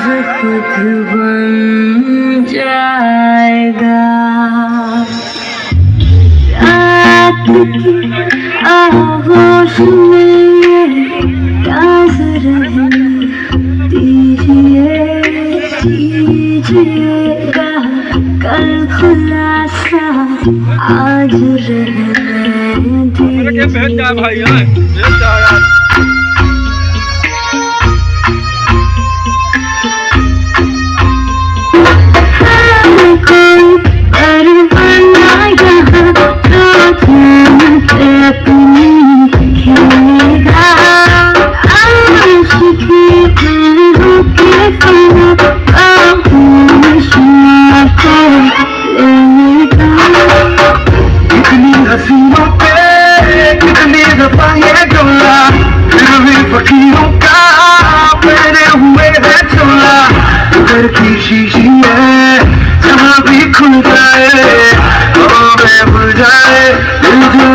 खुद बन जाएगा। रात की आगोश में राज रहने दीजिएगा, कल खुलासा आज रहने दीजिएगा। फकीरों का पहने हुए है चोला, घर की शीशी है जहाँ भी खुल जाए, मैं भूल जाए दिल जो